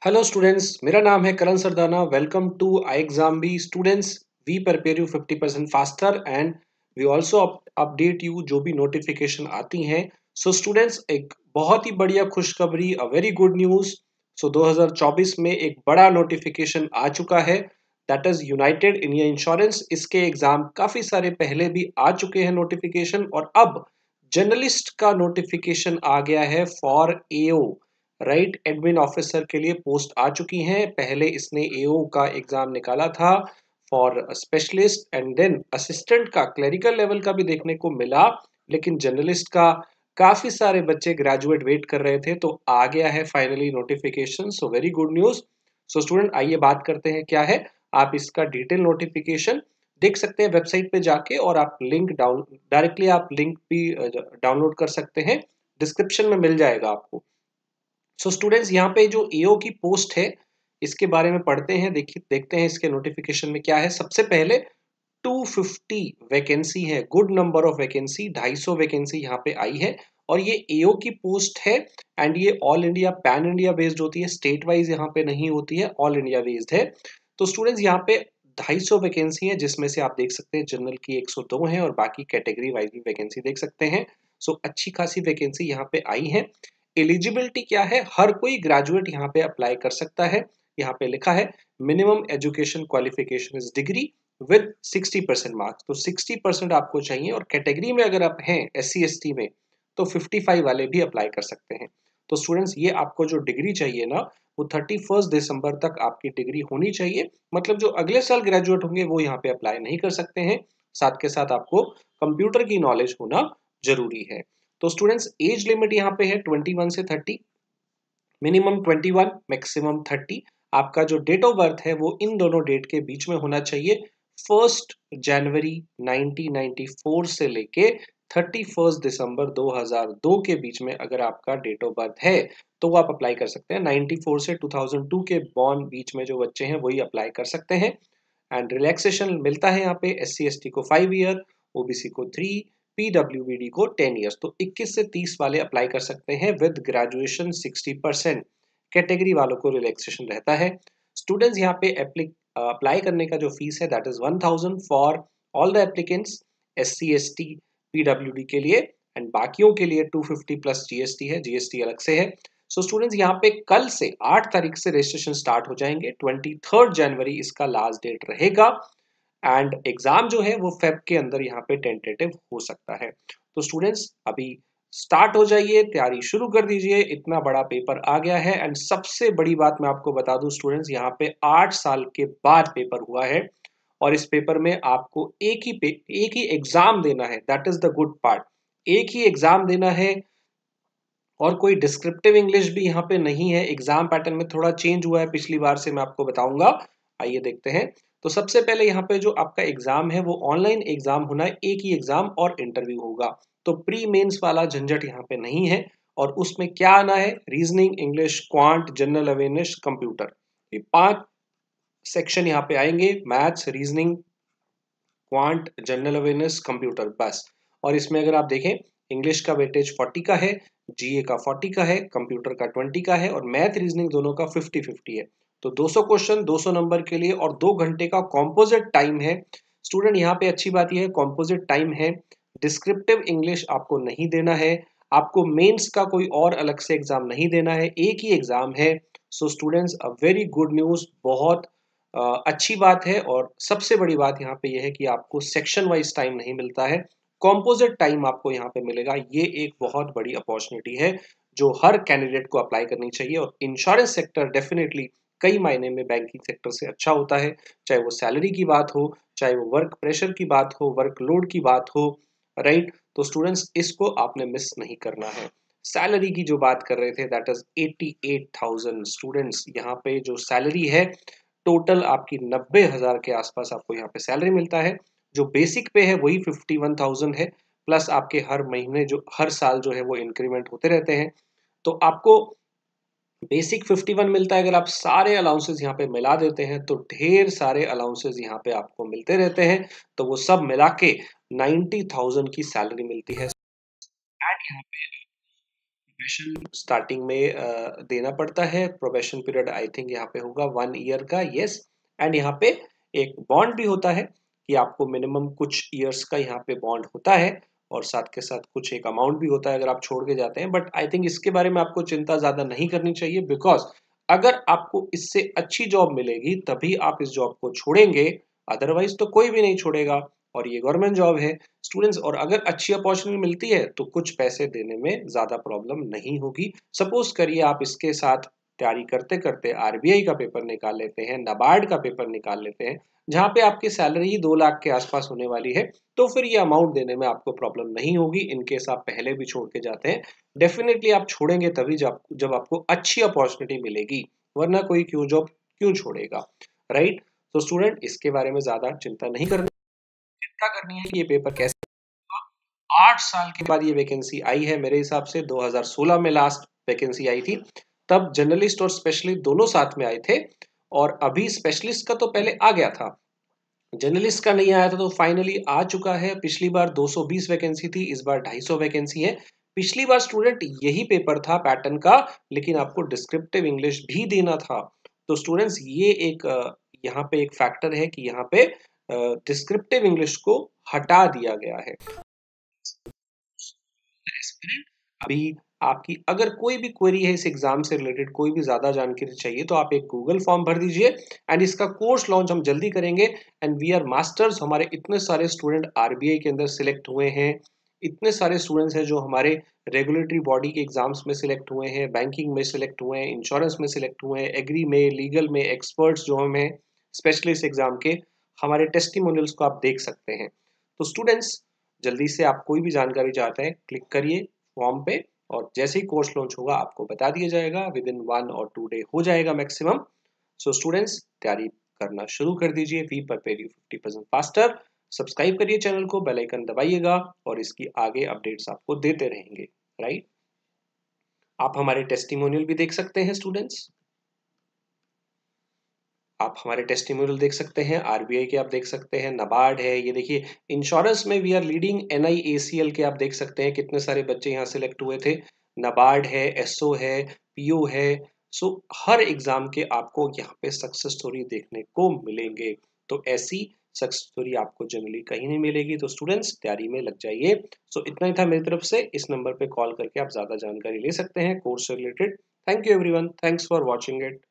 Hello students, मेरा नाम है Karan Sardana. Welcome to I exam B students. We prepare you 50% faster and we also update you जो भी notification आती हैं। सो स्टूडेंट्स, एक बहुत ही बढ़िया खुशखबरी, अ वेरी गुड न्यूज़। सो 2024 में एक बड़ा नोटिफिकेशन आ चुका है, that is United India insurance. इसके एग्जाम काफी सारे पहले भी आ चुके हैं नोटिफिकेशन, और अब जर्नलिस्ट का नोटिफिकेशन आ गया है for AO, right admin officer के लिए पोस्ट आ चुकी हैं। पहले इसने एओ का एग्जाम निकाला था for specialist, and then assistant का क्लरिकल लेवल का भी देखने को मिला, लेकिन जर्नलिस्ट का काफी सारे बच्चे ग्रेजुएट वेट कर रहे थे, तो आ गया है finally notification. So very good news. So student, आइए बात करते हैं क्या है। आप इसका डिटेल नोटिफिकेशन देख सकते हैं वेबसाइट पे जाके, और आप लिंक डाउन डायरेक्टली आप लिंक भी डाउनलोड कर सकते हैं, डिस्क्रिप्शन में मिल जाएगा आपको। सो स्टूडेंट्स, यहाँ पे जो एओ की पोस्ट है इसके बारे में पढ़ते हैं। देखिए, देखते हैं इसके नोटिफिकेशन में क्या है। सबसे पहले 250 वैकेंसी है, good number of vacancy, 250 vacancy यहाँ पे आई है, और ये एओ की पोस्ट है। एंड ये all India pan India based होती है, स्टेट वाइज यहाँ पे नहीं होती है, ऑल इंडिया बेस्ड है। तो स्टूडेंट्स, यहाँ पे 250 वैकेंसी है, जिसमें से आप देख सकते हैं जनरल की 102 है, और बाकी कैटेगरी वाइज भी वैकेंसी देख सकते हैं। सो अच्छी खासी वैकेंसी यहाँ पे आई है। एलिजिबिलिटी क्या है, हर कोई ग्रेजुएट यहाँ पे अप्लाई कर सकता है। यहाँ पे लिखा है minimum education qualification is degree with 60% marks, तो 60% आपको चाहिए। और कैटेगरी में अगर आप हैं SC ST में, तो 55 वाले भी अप्लाई कर सकते हैं। तो स्टूडेंट्स, ये आपको जो डिग्री चाहिए ना, वो 31 दिसंबर तक आपकी डिग्री होनी चाहिए। मतलब जो अगले साल ग्रेजुएट होंगे वो यहाँ पे अप्लाई नहीं कर सकते हैं। साथ के साथ आपको कंप्यूटर की नॉलेज होना जरूरी है। तो स्टूडेंट्स, एज लिमिट यहाँ पे है 21 से 30, मिनिमम 21, मैक्सिमम 30। आपका जो डेट ऑफ बर्थ है वो इन दोनों डेट के बीच में होना चाहिए। 1 जनवरी 1994 से लेके 31 दिसंबर 2002 के बीच में अगर आपका डेट ऑफ बर्थ है, तो वो आप अप्लाई कर सकते हैं। 94 से 2002 के बॉर्न बीच में जो बच्चे हैं वही अप्लाई कर सकते हैं। एंड रिलैक्सेशन मिलता है यहाँ पे SC ST को 5 ईयर, OBC को 3, PWBD को 10 ईयर्स। तो 21 से 30 वाले अप्लाई कर सकते हैं विद ग्रेजुएशन 60%। कैटेगरी वालों को रिलैक्सेशन रहता है। स्टूडेंट्स, यहाँ पे अप्लाई करने का जो फीस है that is 1000 for all the applicants, SC ST PWD के लिए, एंड बाकियों के लिए 250 प्लस GST है, GST अलग से है। सो स्टूडेंट्स, यहाँ पे कल से 8 तारीख से रजिस्ट्रेशन स्टार्ट हो जाएंगे, 23 जनवरी इसका लास्ट डेट रहेगा। एंड एग्जाम जो है वो फेब के अंदर यहाँ पे टेंटेटिव हो सकता है। तो स्टूडेंट्स, अभी स्टार्ट हो जाइए, तैयारी शुरू कर दीजिए, इतना बड़ा पेपर आ गया है। एंड सबसे बड़ी बात मैं आपको बता दूं स्टूडेंट्स, यहाँ पे 8 साल के बाद पेपर हुआ है, और इस पेपर में आपको एक ही एग्जाम देना है, that is the good part. एक ही एग्जाम देना है, और कोई डिस्क्रिप्टिव इंग्लिश भी यहाँ पे नहीं है। एग्जाम पैटर्न में थोड़ा चेंज हुआ है पिछली बार से, मैं आपको बताऊंगा। आइए देखते हैं। तो सबसे पहले यहाँ पे जो आपका एग्जाम है वो ऑनलाइन एग्जाम होना है, एक ही एग्जाम और इंटरव्यू होगा। तो प्री मेंस वाला झंझट यहाँ पे नहीं है। और उसमें क्या आना है, reasoning, English, quant, general awareness, computer, ये 5 सेक्शन यहाँ पे आएंगे। Maths, reasoning, quant, general awareness, computer, बस। और इसमें अगर आप देखें, इंग्लिश का वेटेज 40 का है, GA का 40 का है, कंप्यूटर का 20 का है, और मैथ रीजनिंग दोनों का 50-50 है। तो 200 क्वेश्चन 200 नंबर के लिए, और 2 घंटे का कॉम्पोजिट टाइम है। स्टूडेंट, यहाँ पे अच्छी बात यह है कॉम्पोजिट टाइम है, डिस्क्रिप्टिव इंग्लिश आपको नहीं देना है, आपको मेंस का कोई और अलग से एग्जाम नहीं देना है, एक ही एग्जाम है। So students, a very good news, बहुत अच्छी बात है। और सबसे बड़ी बात यहाँ पे यह है कि आपको सेक्शन वाइज टाइम नहीं मिलता है, कॉम्पोजिट टाइम आपको यहाँ पे मिलेगा। ये एक बहुत बड़ी अपॉर्चुनिटी है जो हर कैंडिडेट को अप्लाई करनी चाहिए। और इंश्योरेंस सेक्टर डेफिनेटली कई मायने में बैंकिंग सेक्टर से अच्छा होता है, चाहे वो सैलरी की बात हो, चाहे वो वर्क प्रेशर की बात हो, वर्कलोड की बात हो, राइट। तो स्टूडेंट्स, इसको आपने मिस नहीं करना है। सैलरी की जो बात कर रहे थे दैट इज 88,000। स्टूडेंट्स, यहाँ पे जो सैलरी है टोटल आपकी 90,000 के आसपास आपको यहाँ पे सैलरी मिलता है। जो बेसिक पे है वही 51,000 है, प्लस आपके हर महीने जो हर साल जो है वो इंक्रीमेंट होते रहते हैं। तो आपको बेसिक 51 मिलता है। अगर आप सारे अलाउंसेस यहाँ पे मिला देते हैं तो ढेर सारे अलाउंसेस यहाँ पे आपको मिलते रहते हैं। तो वो सब मिला के 90,000 की सैलरी मिलती है। एंड यहाँ पे प्रोबेशन स्टार्टिंग में देना पड़ता है। प्रोबेशन पीरियड आई थिंक यहाँ पे होगा 1 ईयर का, यस। एंड यहाँ पे एक बॉन्ड भी होता है कि आपको मिनिमम कुछ ईयर्स का यहाँ पे बॉन्ड होता है, और साथ के साथ कुछ एक अमाउंट भी होता है अगर आप छोड़ के जाते हैं। बट आई थिंक इसके बारे में आपको चिंता ज्यादा नहीं करनी चाहिए, बिकॉज अगर आपको इससे अच्छी जॉब मिलेगी तभी आप इस जॉब को छोड़ेंगे, अदरवाइज तो कोई भी नहीं छोड़ेगा। और ये गवर्नमेंट जॉब है स्टूडेंट्स, और अगर अच्छी अपॉर्चुनिटी मिलती है तो कुछ पैसे देने में ज्यादा प्रॉब्लम नहीं होगी। सपोज करिए आप इसके साथ तैयारी करते करते आरबीआई का पेपर निकाल लेते हैं, नाबार्ड का पेपर निकाल लेते हैं, जहां पे आपकी सैलरी ही 2 लाख के आसपास होने वाली है, तो फिर ये अमाउंट देने में आपको प्रॉब्लम नहीं होगी। इनकेस आप पहले भी छोड़ के जाते हैं, डेफिनेटली आप छोड़ेंगे तभी जब आपको अच्छी अपॉर्चुनिटी मिलेगी, वरना कोई क्यों जॉब क्यों छोड़ेगा, राइट। तो स्टूडेंट इसके बारे में ज्यादा चिंता नहीं करनी, चिंता करनी है कि ये पेपर कैसे। 8 साल के बाद ये वैकेंसी आई है, मेरे हिसाब से 2016 में लास्ट वैकेंसी आई थी, तब जर्नलिस्ट और स्पेशलिस्ट दोनों साथ में आए थे। और अभी स्पेशलिस्ट का तो पहले आ गया था, जर्नलिस्ट का नहीं आया था, तो फाइनली आ चुका है। पिछली बार 220 वैकेंसी थी, इस बार 250 वैकेंसी है। पिछली बार स्टूडेंट यही पेपर था पैटर्न का, लेकिन आपको डिस्क्रिप्टिव इंग्लिश भी देना था। तो स्टूडेंट्स ये एक यहाँ पे एक फैक्टर है कि यहाँ पे डिस्क्रिप्टिव इंग्लिश को हटा दिया गया है। अभी आपकी अगर कोई भी क्वेरी है इस एग्जाम से रिलेटेड, कोई भी ज्यादा जानकारी चाहिए, तो आप एक गूगल फॉर्म भर दीजिए, एंड इसका कोर्स लॉन्च हम जल्दी करेंगे। एंड वी आर मास्टर्स, हमारे इतने सारे स्टूडेंट आरबीआई के अंदर सिलेक्ट हुए हैं, इतने सारे स्टूडेंट्स हैं जो हमारे रेगुलेटरी बॉडी के एग्जाम्स में सिलेक्ट हुए हैं, बैंकिंग में सिलेक्ट हुए हैं, इंश्योरेंस में सिलेक्ट हुए हैं, एग्री में, लीगल में, एक्सपर्ट्स जो हम हैं स्पेशलिस्ट एग्जाम के, हमारे टेस्टिमोनियल्स को आप देख सकते हैं। तो स्टूडेंट्स जल्दी से आप कोई भी जानकारी चाहते हैं, क्लिक करिए फॉर्म पे, और जैसे ही कोर्स लॉन्च होगा आपको बता दिया जाएगा, विद इन 1 और 2 डे हो जाएगा मैक्सिमम। सो स्टूडेंट्स तैयारी करना शुरू कर दीजिए, we prepare you 50% faster. Subscribe करिए चैनल को, बेल आइकन दबाइएगा, और इसकी आगे अपडेट्स आपको देते रहेंगे, राइट। आप हमारे टेस्टिमोनियल भी देख सकते हैं स्टूडेंट्स, आप हमारे टेस्टिमोनियल देख सकते हैं, आरबीआई के आप देख सकते हैं, नाबार्ड है, ये देखिए इंश्योरेंस में वी आर लीडिंग, एनआईएसीएल के आप देख सकते हैं कितने सारे बच्चे यहाँ सिलेक्ट हुए थे, नाबार्ड है, एसओ है, पीओ है। सो हर एग्जाम के आपको यहाँ पे सक्सेस स्टोरी देखने को मिलेंगे। तो ऐसी सक्सेस स्टोरी आपको जनरली कहीं नहीं मिलेगी। तो स्टूडेंट्स तैयारी में लग जाइए। सो इतना ही था मेरी तरफ से, इस नंबर पे कॉल करके आप ज्यादा जानकारी ले सकते हैं कोर्स से related. Thank you everyone, thanks for watching it.